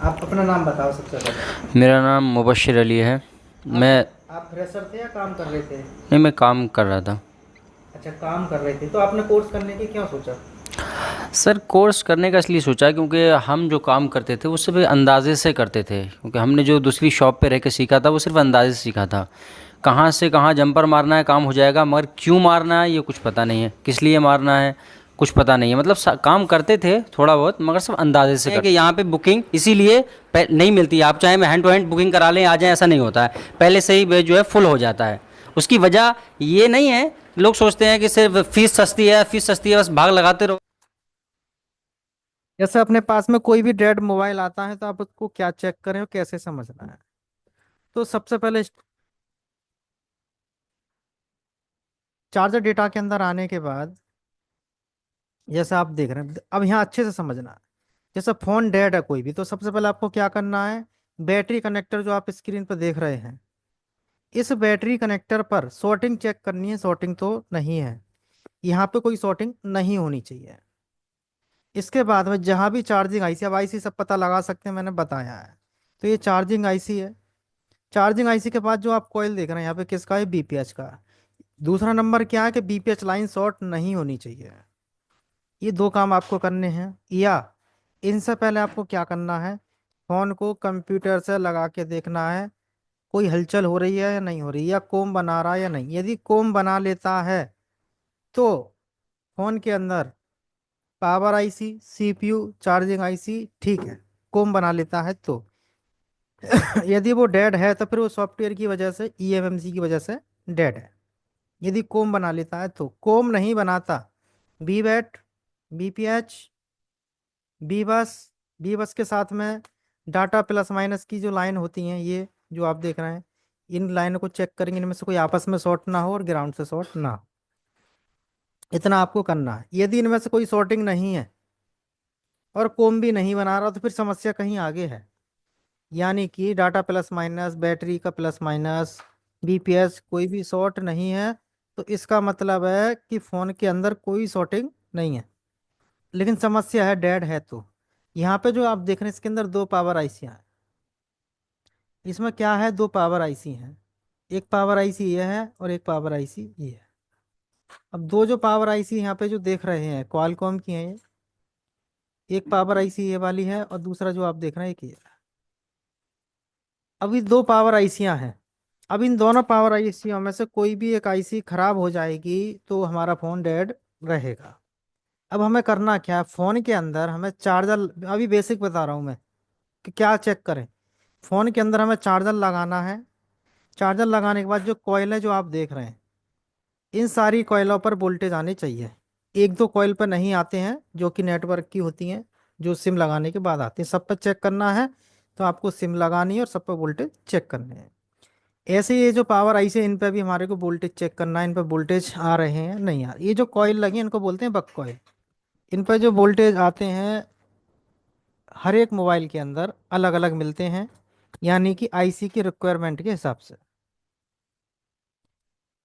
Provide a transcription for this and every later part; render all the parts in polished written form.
आप अपना नाम बताओ सबसे पहले। मेरा नाम मुबश्शिर अली है। आप मैं आप फ्रेशर थे या काम कर रहे थे? नहीं, मैं काम कर रहा था। अच्छा, काम कर रहे थे तो आपने कोर्स करने की क्यों सोचा? सर, कोर्स करने का इसलिए सोचा क्योंकि हम जो काम करते थे वो सिर्फ अंदाजे से करते थे, क्योंकि हमने जो दूसरी शॉप पे रह के सीखा था वो सिर्फ अंदाजे से सीखा था। कहाँ से कहाँ जंपर मारना है काम हो जाएगा, मगर क्यों मारना है ये कुछ पता नहीं है, किस लिए मारना है कुछ पता नहीं है। मतलब काम करते थे थोड़ा बहुत, मगर सब अंदाजे से करते। कि यहाँ पे बुकिंग इसीलिए नहीं मिलती, आप चाहे मैं हैंड टू हैंड बुकिंग करा लें आ जाए, ऐसा नहीं होता है। पहले से ही जो है फुल हो जाता है। उसकी वजह ये नहीं है, लोग सोचते हैं कि सिर्फ फीस सस्ती है, फीस सस्ती है, बस भाग लगाते रहो। जैसे अपने पास में कोई भी डेड मोबाइल आता है तो आप उसको क्या चेक करें और कैसे समझना है? तो सबसे पहले चार्जर डेटा के अंदर आने के बाद, जैसे आप देख रहे हैं, अब यहाँ अच्छे से समझना है। जैसे फोन डेड है कोई भी, तो सबसे पहले आपको क्या करना है, बैटरी कनेक्टर जो आप स्क्रीन पर देख रहे हैं, इस बैटरी कनेक्टर पर शॉर्टिंग चेक करनी है। शॉर्टिंग तो नहीं है, यहाँ पे कोई शॉर्टिंग नहीं होनी चाहिए। इसके बाद में जहाँ भी चार्जिंग आईसी, अब आईसी सब पता लगा सकते हैं, मैंने बताया है। तो ये चार्जिंग आईसी है। चार्जिंग आईसी के बाद जो आप कॉइल देख रहे हैं यहाँ पे, किसका है? बीपीएच का। दूसरा नंबर क्या है कि बीपीएच लाइन शॉर्ट नहीं होनी चाहिए। ये दो काम आपको करने हैं। या इनसे पहले आपको क्या करना है, फोन को कंप्यूटर से लगा के देखना है कोई हलचल हो रही है या नहीं हो रही, या कोम बना रहा है या नहीं। यदि कोम बना लेता है तो फोन के अंदर power IC, CPU, charging IC ठीक है, कोम बना लेता है तो। यदि वो डेड है तो फिर वो सॉफ्टवेयर की वजह से, ईएमएमसी की वजह से डेड है। यदि कोम बना लेता है तो, कोम नहीं बनाता, बी बैट, बीपीएच, बी बस, बी बस के साथ में डाटा प्लस माइनस की जो लाइन होती हैं, ये जो आप देख रहे हैं, इन लाइनों को चेक करेंगे, इनमें से कोई आपस में शॉर्ट ना हो और ग्राउंड से शॉर्ट ना हो। इतना आपको करना है। यदि इनमें से कोई शॉर्टिंग नहीं है और कोम भी नहीं बना रहा, तो फिर समस्या कहीं आगे है। यानी कि डाटा प्लस माइनस, बैटरी का प्लस माइनस, बीपीएस कोई भी शॉर्ट नहीं है, तो इसका मतलब है कि फोन के अंदर कोई शॉर्टिंग नहीं है। लेकिन समस्या है डेड है तो। यहाँ पे जो आप देख रहे हैं इसके अंदर दो पावर आईसी हैं। इसमें क्या है, दो पावर आईसी हैं। एक पावर आईसी ये है और एक पावर आईसी ये है। अब दो जो पावर आईसी यहाँ पे जो देख रहे हैं, क्वालकॉम की हैं ये। एक पावर आईसी ये वाली है और दूसरा जो आप देख रहे हैं एक ये है। अभी दो पावर आईसियां हैं। अब इन दोनों पावर आईसीयों में से कोई भी एक आईसी खराब हो जाएगी तो हमारा फोन डेड रहेगा। अब हमें करना क्या है, फोन के अंदर हमें चार्जर, अभी बेसिक बता रहा हूं मैं कि क्या चेक करें। फोन के अंदर हमें चार्जर लगाना है। चार्जर लगाने के बाद जो कॉइल है जो आप देख रहे हैं, इन सारी कॉइलों पर वोल्टेज आने चाहिए। एक दो कॉइल पर नहीं आते हैं जो कि नेटवर्क की होती हैं, जो सिम लगाने के बाद आते हैं। सब पर चेक करना है तो आपको सिम लगानी है और सब पर वोल्टेज चेक करने हैं। ऐसे ये जो पावर आई से, इन पे भी हमारे को वोल्टेज चेक करना है, इन पे वोल्टेज आ रहे हैं नहीं आ रहे। ये जो कॉइल लगी हैं इनको बोलते हैं बक कॉइल। इन पे जो वोल्टेज आते हैं हर एक मोबाइल के अंदर अलग अलग मिलते हैं, यानी कि आईसी की रिक्वायरमेंट के हिसाब से।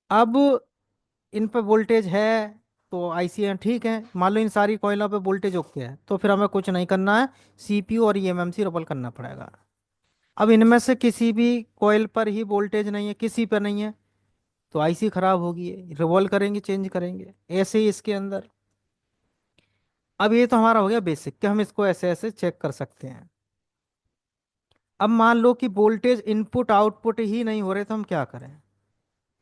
अब इन पे वोल्टेज है तो आईसी है ठीक है। मान लो इन सारी कॉइलों पे वोल्टेज ओके है तो फिर हमें कुछ नहीं करना है, सीपीयू और ईएमएमसी रबल करना पड़ेगा। अब इनमें से किसी भी कॉइल पर ही वोल्टेज नहीं है, किसी पर नहीं है, तो आईसी खराब होगी, रिवॉल्व करेंगे, चेंज करेंगे। ऐसे ही इसके अंदर। अब ये तो हमारा हो गया बेसिक कि हम इसको ऐसे ऐसे चेक कर सकते हैं। अब मान लो कि वोल्टेज इनपुट आउटपुट ही नहीं हो रहे तो हम क्या करें?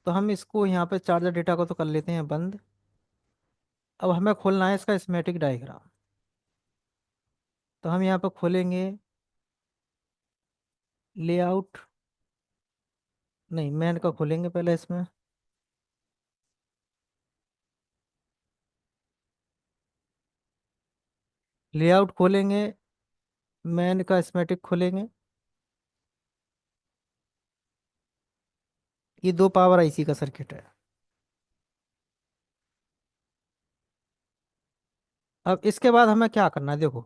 तो हम इसको यहाँ पे चार्जर डेटा को तो कर लेते हैं बंद। अब हमें खोलना है इसका स्मेटिक डायग्राम। तो हम यहाँ पे खोलेंगे लेआउट, नहीं मैन का खोलेंगे पहले इसमें। लेआउट खोलेंगे, मैन का स्मेटिक खोलेंगे। ये दो पावर आईसी का सर्किट है। अब इसके बाद हमें क्या करना है देखो।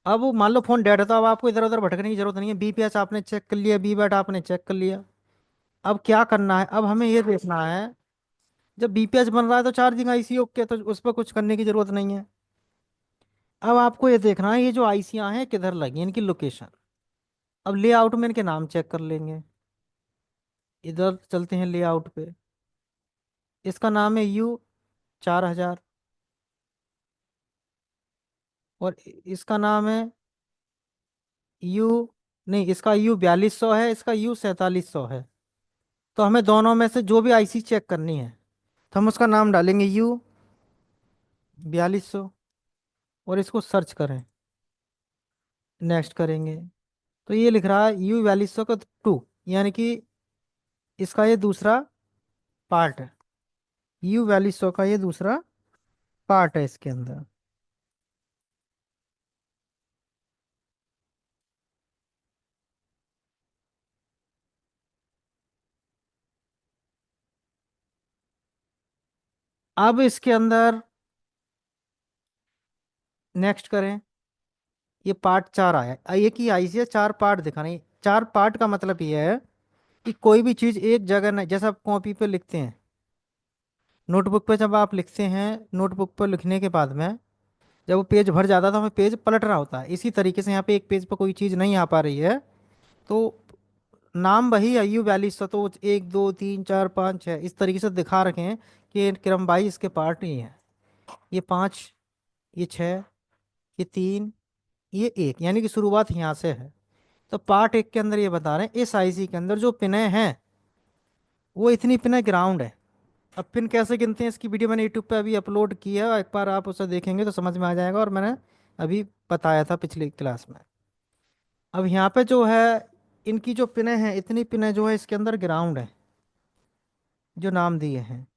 अब मान लो फोन डेड है तो अब आपको इधर उधर भटकने की जरूरत नहीं है। बीपीएच आपने चेक कर लिया, बी बैट आपने चेक कर लिया। अब क्या करना है, अब हमें ये देखना है, जब बीपीएच बन रहा है तो चार्जिंग आईसी ओके, तो उस पर कुछ करने की जरूरत नहीं है। अब आपको ये देखना है ये जो आईसियां हैं किधर लगी हैं, इनकी लोकेशन। अब लेआउट में इनके नाम चेक कर लेंगे। इधर चलते हैं लेआउट पे। इसका नाम है U 4000। और इसका नाम है यू, नहीं, इसका U 4200 है, इसका U 4700 है। तो हमें दोनों में से जो भी आईसी चेक करनी है तो हम उसका नाम डालेंगे U 4200 और इसको सर्च करें, नेक्स्ट करेंगे। तो ये लिख रहा है U 4200 का 2, यानी कि इसका ये दूसरा पार्ट है। U 4200 का ये दूसरा पार्ट है इसके अंदर। अब इसके अंदर नेक्स्ट करें। ये पार्ट 4 आया, एक ही आईसी है, 4 पार्ट दिखा नहीं। 4 पार्ट का मतलब ये है कि कोई भी चीज़ एक जगह नहीं, जैसे आप कॉपी पे लिखते हैं, नोटबुक पे जब आप लिखते हैं, नोटबुक पर लिखने के बाद में जब वो पेज भर जाता है तो हमें पेज पलटना होता है। इसी तरीके से यहाँ पे एक पेज पर कोई चीज़ नहीं आ पा रही है तो नाम वही है U 4200, तो 1 2 3 4 5 6 इस तरीके से दिखा रखे हैं कि क्रम वाइज इसके पार्ट ये हैं। ये 5, ये 6, ये 3, ये 1, यानी कि शुरुआत यहाँ से है। तो पार्ट 1 के अंदर ये बता रहे हैं इस आईसी के अंदर जो पिनें हैं वो इतनी पिनें ग्राउंड है। अब पिन कैसे गिनते हैं इसकी वीडियो मैंने यूट्यूब पे अभी अपलोड की है, एक बार आप उसे देखेंगे तो समझ में आ जाएगा, और मैंने अभी बताया था पिछली क्लास में। अब यहाँ पे जो है इनकी जो पिनें हैं, इतनी पिनें जो है इसके अंदर ग्राउंड है, जो नाम दिए हैं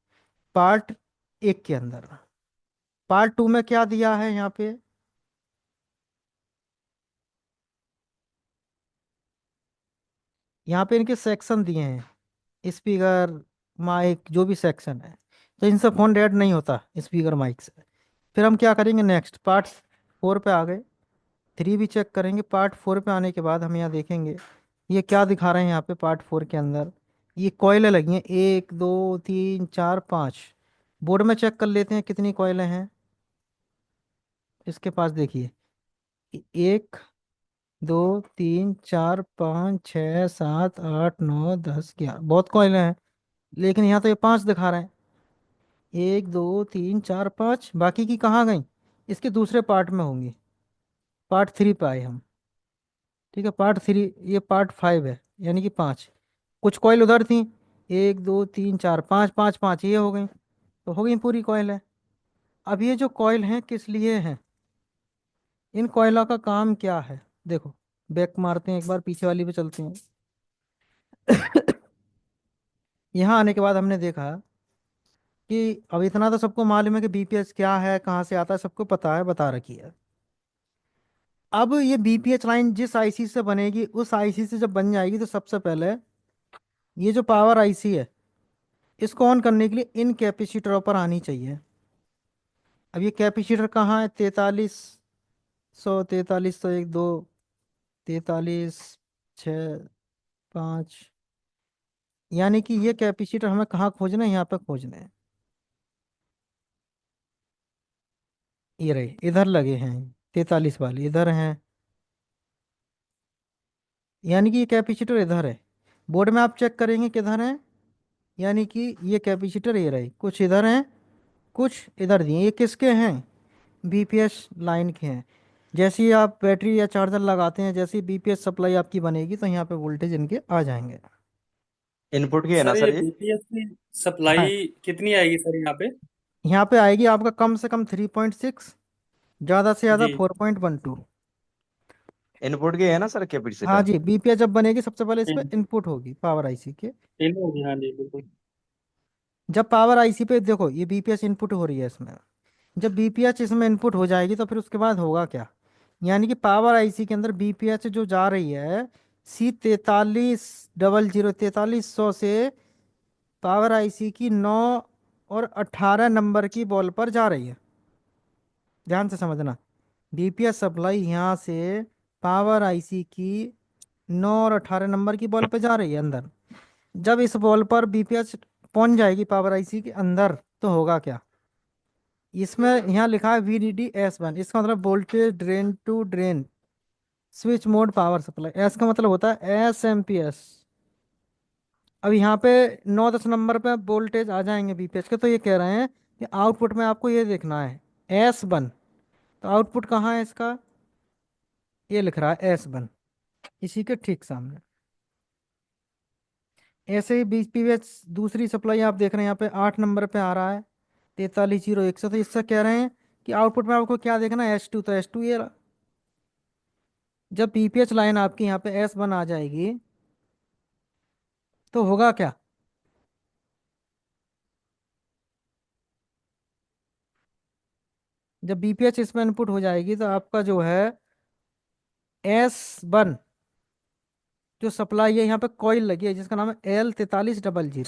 पार्ट 1 के अंदर। पार्ट 2 में क्या दिया है यहाँ पे, यहाँ पे इनके सेक्शन दिए हैं, स्पीकर, माइक, जो भी सेक्शन है। तो इनसे फोन रेड नहीं होता स्पीकर माइक से। फिर हम क्या करेंगे, नेक्स्ट पार्ट 4 पे आ गए। 3 भी चेक करेंगे। पार्ट 4 पे आने के बाद हम यहाँ देखेंगे ये क्या दिखा रहे हैं यहाँ पे पार्ट 4 के अंदर। ये कोयलें लगी हैं, 1 2 3 4 5। बोर्ड में चेक कर लेते हैं कितनी कोयलें हैं इसके पास। देखिए, 1 2 3 4 5 6 7 8 9 10 11, बहुत कोयले हैं। लेकिन यहाँ तो ये 5 दिखा रहे हैं। 1 2 3 4 5, बाकी की कहाँ गई, इसके दूसरे पार्ट में होंगी। पार्ट 3 पे आए हम। ठीक है, पार्ट 3, ये पार्ट 5 है, यानी कि 5। कुछ कॉइल उधर थी, 1 2 3 4 5 5 5, ये हो गई, तो हो गई पूरी कॉइल है। अब ये जो कॉइल हैं किस लिए हैं, इन कॉइलों का काम क्या है, देखो। बैक मारते हैं, एक बार पीछे वाली पे चलते हैं। यहाँ आने के बाद हमने देखा कि अब इतना तो सबको मालूम है कि बीपीएच क्या है, कहाँ से आता है, सबको पता है, बता रखी है। अब ये बीपीएच लाइन जिस आईसी से बनेगी, उस आईसी से जब बन जाएगी तो सबसे पहले ये जो पावर आईसी है इसको ऑन करने के लिए इन कैपेसिटरों पर आनी चाहिए। अब ये कैपेसिटर कहाँ है, 4300, 1 2, 43 6 5, यानी कि ये कैपेसिटर हमें कहाँ खोजना है, यहाँ पे खोजने हैं। ये रहे, इधर लगे हैं, 43 वाले इधर हैं, यानी कि ये कैपेसिटर इधर है। बोर्ड में आप चेक करेंगे किधर है, यानी कि ये कैपेसिटर ये रहे, कुछ इधर हैं, कुछ इधर दिए। ये किसके हैं, बीपीएस लाइन के हैं। जैसे ही आप बैटरी या चार्जर लगाते हैं, जैसे ही बीपीएस सप्लाई आपकी बनेगी तो यहाँ पे वोल्टेज इनके आ जाएंगे। इनपुट की है ना सर सर ये ये? बीपीएस की हाँ, सप्लाई कितनी आएगी सर यहाँ पे? यहाँ पे आएगी आपका कम से कम 3.6, ज़्यादा से ज़्यादा जी 4.12। इनपुट की है ना सर हाँ कैपेसिटर? जी, बीपीएस जब बनेगी सबसे पहले इस पे तीन इनपुट होगी पावर आईसी के। तीन होगी, हाँ जी बिल्कुल। जब पावर आईसी पे देखो ये बीपीएस इनपुट हो रही है इसमें, जब बीपीएच इसमें इनपुट हो जाएगी तो फिर उसके बाद होगा क्या, यानी कि पावर आईसी के अंदर बीपीएच जो जा रही है C 4300, 4300 से पावर आईसी की 9 और 18 नंबर की बॉल पर जा रही है। ध्यान से समझना, बीपीएस सप्लाई यहाँ से पावर आईसी की 9 और 18 नंबर की बॉल पे जा रही है अंदर। जब इस बॉल पर बीपीएच पहुंच जाएगी पावर आईसी के अंदर तो होगा क्या, इसमें यहाँ लिखा है VDD S1, इसका मतलब voltage drain to drain. Switch mode power supply, S का मतलब होता है एस एम। अब यहाँ पे 9-10 नंबर पे वोल्टेज आ जाएंगे बीपीएच के, तो ये कह रहे हैं कि आउटपुट में आपको ये देखना है S1। तो आउटपुट कहाँ है इसका, ये लिख रहा है S1, इसी के ठीक सामने। ऐसे ही बीपीएच दूसरी सप्लाई आप देख रहे हैं यहाँ पे 8 नंबर पे आ रहा है 4301 से। तो इससे कह रहे हैं कि आउटपुट में आपको क्या देखना है, S2। तो S2 ये रहा। जब बीपीएच लाइन आपकी यहाँ पे S1 आ जाएगी तो होगा क्या, जब बीपीएच इसमें इनपुट हो जाएगी तो आपका जो है S1 जो सप्लाई है यहाँ पे कॉइल लगी है जिसका नाम है L4300।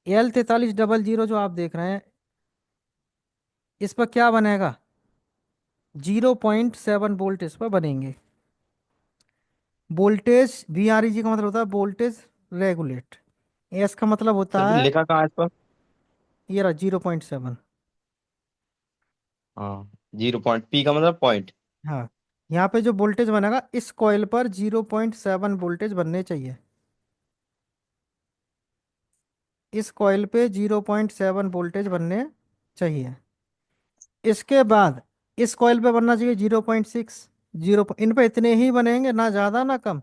L4300 जो आप देख रहे हैं इस पर क्या बनेगा, 0.7 वोल्ट इस पर बनेंगे। वोल्टेज VREG का मतलब होता है वोल्टेज रेगुलेट। एस का मतलब सर होता फिर है लिखा कहाँ है इस पर? ये रहा 0.7। हाँ, 0 पॉइंट, पी का मतलब पॉइंट। हाँ, यहाँ पे जो वोल्टेज बनेगा इस कॉइल पर 0.7 वोल्टेज बनने चाहिए, इस कॉइल पे 0.7 वोल्टेज बनने चाहिए। इसके बाद इस कॉइल पे बनना चाहिए 0.6। इन पे इतने ही बनेंगे, ना ज़्यादा ना कम।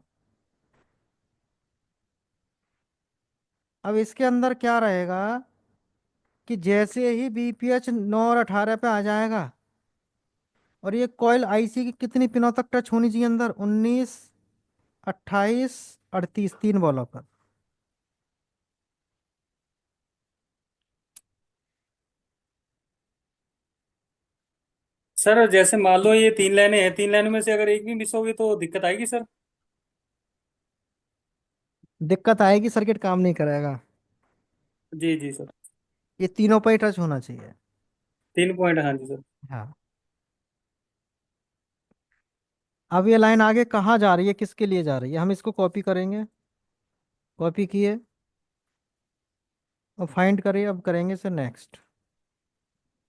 अब इसके अंदर क्या रहेगा कि जैसे ही बीपीएच 9 और 18 पे आ जाएगा और ये कॉइल आईसी की कितनी पिनों तक टच होनी चाहिए अंदर, 19, 28, 38, 3 बॉलों पर। सर जैसे मान लो ये 3 लाइनें हैं, 3 लाइनों में से अगर एक भी मिस होगी तो दिक्कत आएगी सर। दिक्कत आएगी, सर्किट काम नहीं करेगा। जी जी सर। ये तीनों पर ही टच होना चाहिए। 3 पॉइंट, हाँ जी सर। हाँ। अब ये लाइन आगे कहाँ जा रही है, किसके लिए जा रही है, हम इसको कॉपी करेंगे। कॉपी किए और फाइंड करिए, अब करेंगे से नेक्स्ट।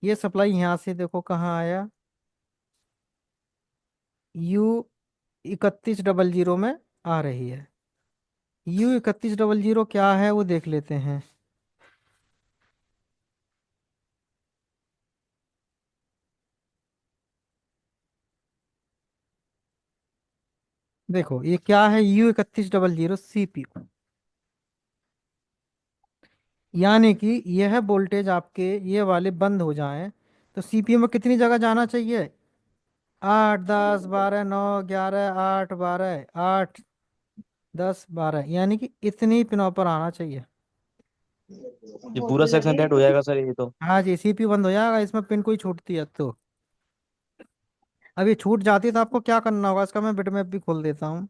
ये सप्लाई यहाँ से देखो कहाँ आया, U3100 में आ रही है। U3100 क्या है वो देख लेते हैं। देखो ये क्या है, U3100 CPU, यानी कि यह वोल्टेज आपके ये वाले बंद हो जाएं तो सीपीयू में कितनी जगह जाना चाहिए, 8, 10, 12, 9, 11, 8, 12, 8, 10, 12, यानी कि इतनी पिनों पर आना चाहिए। ये पूरा सेक्शन डेड हो जाएगा सर ये तो। हाँ जी, सीपीयू बंद हो जाएगा इसमें पिन कोई छूटती है तो। अब ये छूट जाती है तो आपको क्या करना होगा, इसका मैं बिटमैप भी खोल देता हूँ।